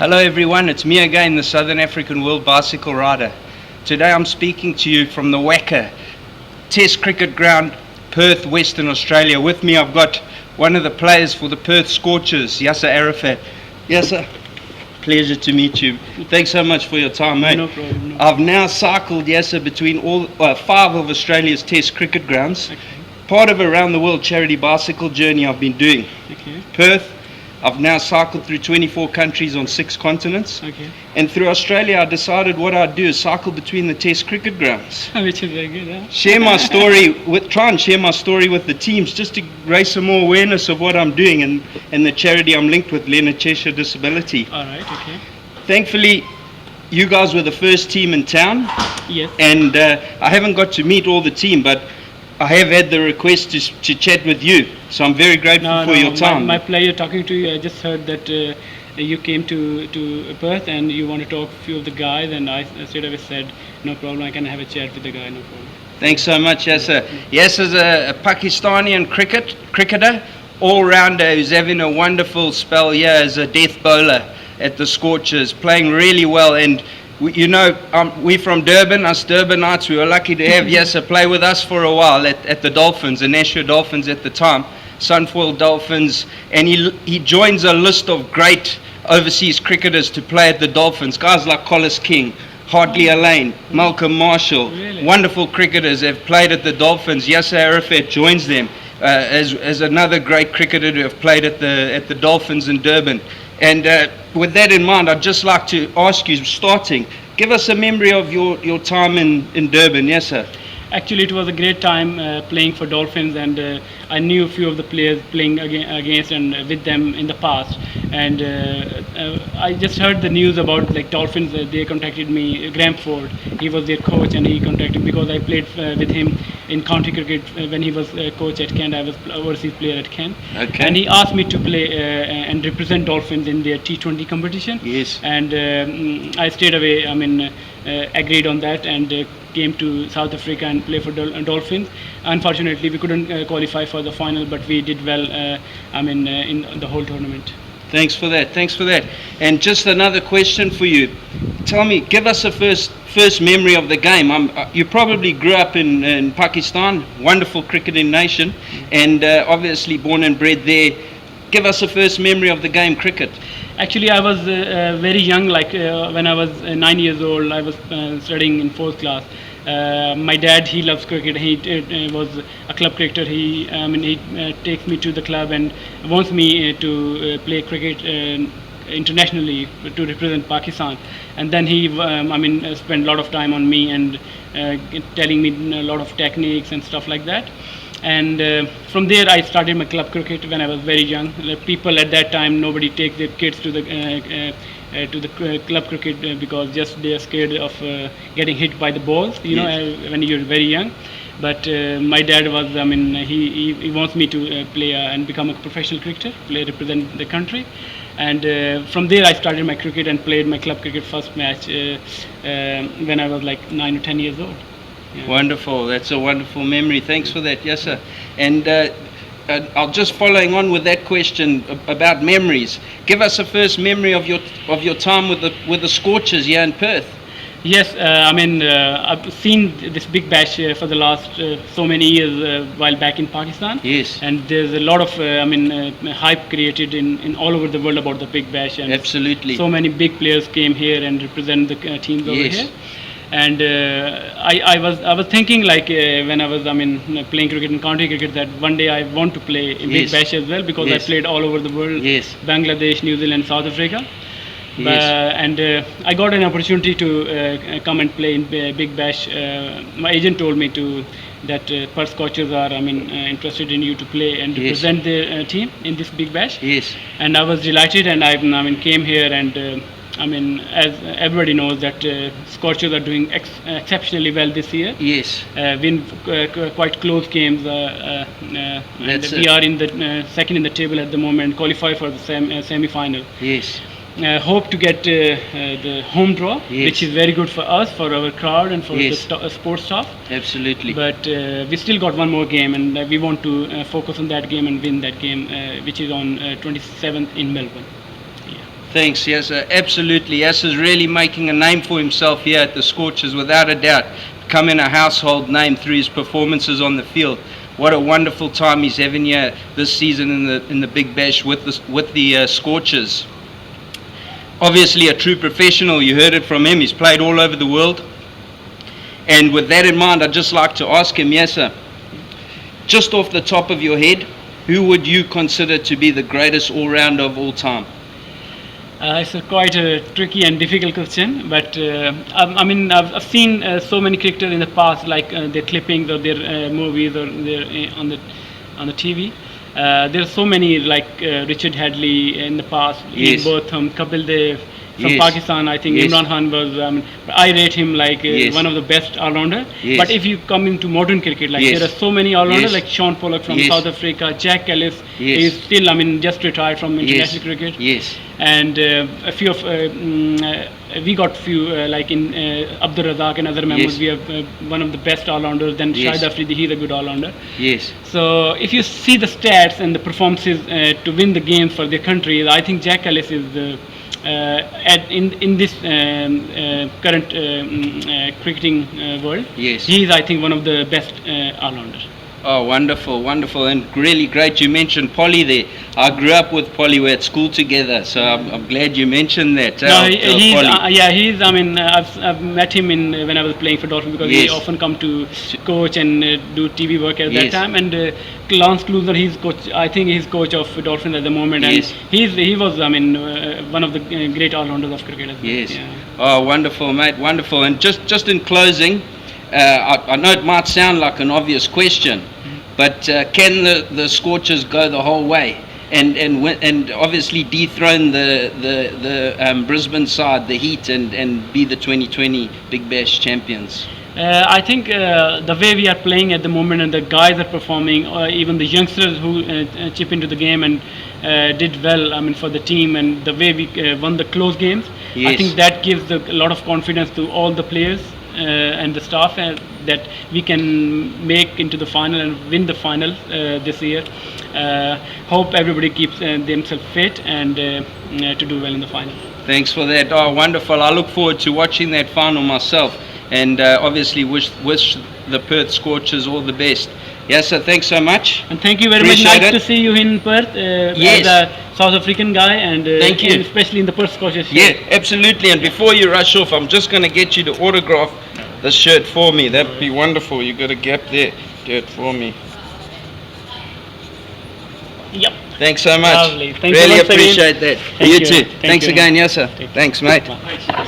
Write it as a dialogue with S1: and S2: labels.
S1: Hello everyone, it's me again, the Southern African World Bicycle Rider. Today I'm speaking to you from the Wacker Test Cricket Ground, Perth, Western Australia. With me I've got one of the players for the Perth Scorchers, Jasir Arafat. Jasir, pleasure to meet you. Thanks so much for your time, mate.
S2: No problem. No.
S1: I've now cycled, Jasir, between all 5 of Australia's Test Cricket grounds.
S2: Okay.
S1: Part of a round the world charity bicycle journey I've been doing.
S2: Okay.
S1: Perth, I've now cycled through 24 countries on 6 continents.
S2: Okay.
S1: And through Australia, I decided what I'd do is cycle between the Test cricket grounds.
S2: Which is very good, huh?
S1: Try and share my story with the teams, just to raise some more awareness of what I'm doing and the charity I'm linked with, Leonard Cheshire Disability.
S2: All right. Okay.
S1: Thankfully, you guys were the first team in town.
S2: Yes.
S1: And I haven't got to meet all the team, but I have had the request to chat with you. So I'm very grateful for your time.
S2: My pleasure talking to you. I just heard that you came to Perth and you want to talk to a few of the guys, and I straight away said, no problem, I can have a chat with the guy, no problem.
S1: Thanks so much, Jasir. Jasir's a Pakistani cricketer, all-rounder who's having a wonderful spell here as a death bowler at the Scorchers, playing really well. And we're from Durban, us Durbanites. We were lucky to have Jasir play with us for a while at the Dolphins, the Nashua Dolphins at the time, Sunfoil Dolphins, and he joins a list of great overseas cricketers to play at the Dolphins. Guys like Collis King, Hartley Alain, Malcolm Marshall,
S2: really?
S1: Wonderful cricketers have played at the Dolphins. Jasir Arafat joins them as another great cricketer to have played at the Dolphins in Durban. And with that in mind, I'd just like to ask you, starting, give us a memory of your time in Durban, Jasir.
S2: Actually, it was a great time playing for Dolphins, and I knew a few of the players playing against and with them in the past. And I just heard the news about Dolphins. They contacted me. Graham Ford, he was their coach, and he contacted me because I played with him in county cricket when he was coach at Kent. I was overseas player at Kent.
S1: Okay.
S2: And he asked me to play and represent Dolphins in their T20 competition.
S1: Yes.
S2: And I straight away, agreed on that and came to South Africa and play for Dolphins. Unfortunately, we couldn't qualify for the final, but we did well. In the whole tournament.
S1: Thanks for that. And just another question for you. Tell me, give us a first memory of the game. You probably grew up in Pakistan, wonderful cricketing nation, and obviously born and bred there. Give us a first memory of the game, cricket.
S2: Actually, I was very young, when I was 9 years old. I was studying in 4th class. My dad, he loves cricket. He was a club cricketer. He takes me to the club and wants me to play cricket internationally to represent Pakistan. And then he, spent a lot of time on me and telling me a lot of techniques and stuff like that. And from there I started my club cricket when I was very young. People at that time, nobody takes their kids to the club cricket because just they are scared of getting hit by the balls, when you're very young. But my dad was, he wants me to play and become a professional cricketer, represent the country. And from there I started my cricket and played my club cricket first match when I was 9 or 10 years old. Yeah.
S1: Wonderful. That's a wonderful memory. Thanks for that, Jasir. And I'll just following on with that question about memories. Give us a first memory of your time with the Scorchers here in Perth.
S2: Yes, I've seen this big bash for the last so many years while back in Pakistan.
S1: Yes.
S2: And there's a lot of hype created in all over the world about the big bash. And
S1: absolutely.
S2: So many big players came here and represent the teams over here. And I was thinking when I was playing cricket and county cricket that one day I want to play in Big Bash as well because I played all over the world, Bangladesh, New Zealand, South Africa. And I got an opportunity to come and play in Big Bash. My agent told me that Perth Scorchers are interested in you to play and represent the team in this Big Bash.
S1: Yes.
S2: And I was delighted, and I came here and. As everybody knows that Scorchers are doing exceptionally well this year.
S1: Yes.
S2: Win quite close games, and we are in the second in the table at the moment. Qualify for the semi-final.
S1: Yes.
S2: Hope to get the home draw, which is very good for us, for our crowd, and for the sports staff.
S1: Absolutely.
S2: But we still got one more game, and we want to focus on that game and win that game, which is on 27th in Melbourne.
S1: Thanks, Jasir. Absolutely. Jasir's really making a name for himself here at the Scorchers, without a doubt. Becoming a household name through his performances on the field. What a wonderful time he's having here this season in the Big Bash with the Scorchers. Obviously a true professional. You heard it from him. He's played all over the world. And with that in mind, I'd just like to ask him, Jasir, just off the top of your head, who would you consider to be the greatest all-rounder of all time?
S2: It's quite a tricky and difficult question, but I mean, I've seen so many cricketers in the past, like their clippings or their movies or their on the TV. There are so many, like Richard Hadley in the past,
S1: Yes.
S2: Botham, Kapil Dev. From
S1: Yes.
S2: Pakistan, I think
S1: Yes.
S2: Imran Khan was. I rate him like
S1: Yes.
S2: one of the best all-rounder.
S1: Yes.
S2: But if you come into modern cricket, like
S1: Yes.
S2: there are so many all-rounders,
S1: Yes.
S2: like Sean Pollock from
S1: Yes.
S2: South Africa, Jack Ellis
S1: Yes.
S2: is still, I mean, just retired from international
S1: Yes.
S2: cricket.
S1: Yes.
S2: And a few of we got few like in Abdul Razak and other members.
S1: Yes.
S2: We have one of the best all-rounders. Then
S1: Yes.
S2: Shahid Afridi, he's a good all-rounder.
S1: Yes.
S2: So if you see the stats and the performances to win the games for their country, I think Jack Ellis is in this current cricketing world.
S1: Yes.
S2: He is, I think, one of the best all-rounders.
S1: Oh, wonderful, wonderful, and really great. You mentioned Polly there. I grew up with Polly. We're at school together, so I'm glad you mentioned that.
S2: No, he's
S1: Polly.
S2: yeah, he's. I mean, I've met him in when I was playing for Dolphin, because he
S1: Yes.
S2: often come to coach and do TV work at that
S1: Yes.
S2: time. And Lance Kluser, he's coach. I think he's coach of Dolphin at the moment,
S1: Yes.
S2: and he was. I mean, one of the great all-rounders of cricket as well.
S1: Yes.
S2: Yeah.
S1: Oh, wonderful, mate, wonderful. And just in closing, I know it might sound like an obvious question, but can the Scorchers go the whole way and obviously dethrone the Brisbane side, the Heat, and be the 2020 Big Bash champions?
S2: I think the way we are playing at the moment and the guys are performing, even the youngsters who chip into the game and did well, I mean, for the team, and the way we won the close games, I
S1: Yes.
S2: think that gives a lot of confidence to all the players and the staff that we can make into the final and win the final this year. Hope everybody keeps themselves fit and to do well in the final.
S1: Thanks for that. Oh, wonderful. I look forward to watching that final myself, and obviously wish the Perth Scorchers all the best. Yes, sir. Thanks so much.
S2: And thank you very
S1: Appreciate
S2: much. Nice
S1: it.
S2: to see you in Perth
S1: Yes.
S2: as a South African guy, and
S1: Thank you.
S2: and especially in the Perth Scorchers.
S1: Yeah, absolutely. And before you rush off, I'm just going to get you to autograph this shirt for me. That'd be wonderful. You got a gap there. Do it for me.
S2: Yep.
S1: Thanks so much.
S2: Lovely. Thank you
S1: Really
S2: once again.
S1: appreciate that.
S2: Thank
S1: You
S2: you.
S1: too.
S2: Thank
S1: Thanks
S2: you.
S1: again, yes sir.
S2: Thank you.
S1: Thanks, mate.
S2: Bye.